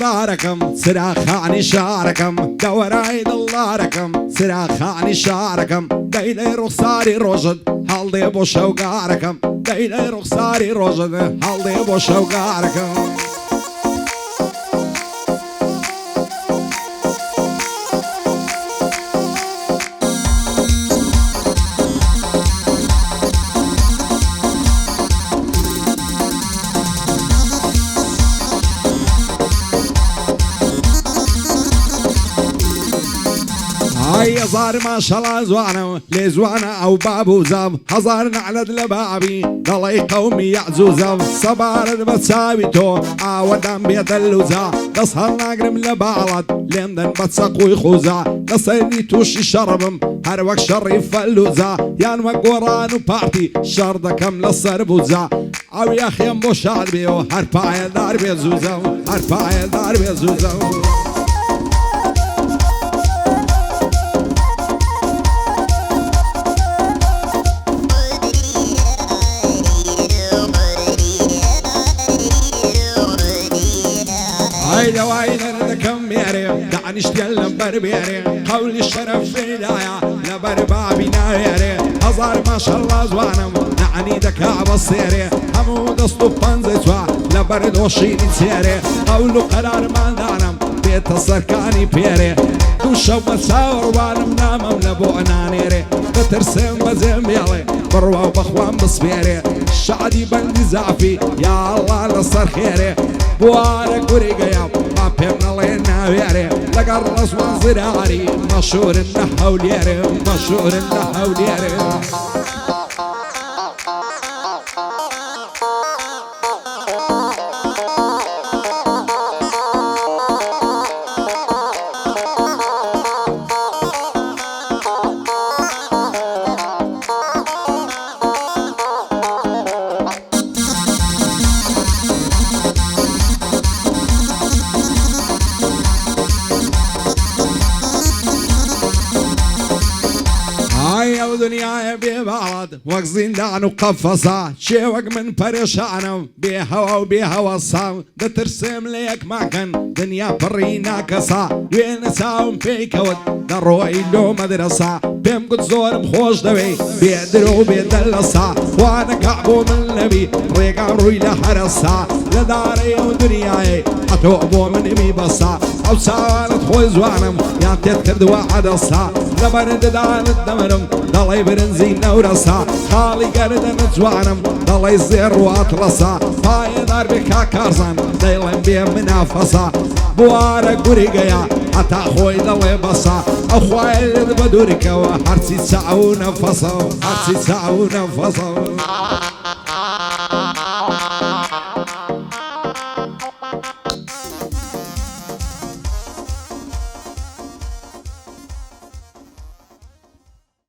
دڵدارەکەم سراخانی شارەکەم دەوەرای دڵدارەکەم سراخانی شارەکەم دەیلێ ڕوخساری ڕۆژت هەڵدێ بۆ شەوگارەکەم دەیلێ ڕوخساری ڕۆژت هەڵدێ بۆ شەوگارەکەم هزار ماشەڵا زوانم لێ زوانە ئەو باب و زەم هەزار نەعلەت لە بابی دەڵێی قەومی یەعجوزەم سەبارەت بە چاوی تۆ ئاوەدام بێدەلوزە دەست هەڵ ناگرم لە باڵەت لێمدەن بە چەقوی خوزە دەسەری تووشی شەڕبم هەر وەک شەڕی فەلوزە یان وەک گۆڕان و پارتی شەڕ دەکەم لەسەر بوزە ئەو یاخێم بۆ شاد بێەوە هەر پایەدار بێ زوزە و هەر پایەدار بێ زوزە و دوای دەردەکەم مێرێ دانیشتێن لەم بەربێرێ قەولی شەرەف فێدایە لەبەر بابی ناوێرێ هەزار ماشەڵڵا زوانم نەعنی دەکا بە سێرێ هەموو دەست و پەنجەی چوا لەبەر دۆشینی چێرێ قەول و قەرارماندانم بێتە سەرکانی پێرێ دوو شەو بە چاوەڕوانم نامەم لە بۆ ئەنانێرێ دەترسێم بەجێم بێڵێ بڕوا و بەخوام بسپێرێ شادی بەندی زافی یا ئەڵڵا لەسەر خێرێ بوارە گوریگەیە با پێم نەڵێ ناوێرێ لەگەڵ ڕەسوان زراری مەشهورن لە هەولێرێ مەشهورن لە هەولێرێ دنیای بێباڵات وەک زیندان و قەفەسا شێوەک من پەرێشانم بێ هەوا و بێ هەوەسام دەترسێم لە یەکماکەن دنیا پڕی ناکەسا وێنە چاوم پێی کەوت دەڕۆی لۆ مەدرەسا پێم گوت زۆرم خۆش دەوێ بێ درۆ و بێ دەلەسا خوانەکە بۆ من نەبی ڕێگا ڕووی لە هەرەسا لە دارەی ئەو دنیایە ئەتۆ بۆ منمی بەسا ئەو چاوانت خۆی زوانم یان تێت کردووە عەدەسا لەبەرنددانت دەمرم دەڵێ برنزی نەورەسا خاڵی گەردەنت جوانم دەڵێ زێڕ و ئەتڵەسا پایەدار بێ کاکارزان دەیڵێم بێ منافەسا بوارە گوریگەیە هەتا خۆی دەڵێ بەسا ئەو خوایەت بە دوورکەوە هەرچی چاو و نەفەسە هەرچی چاو و نەفەسە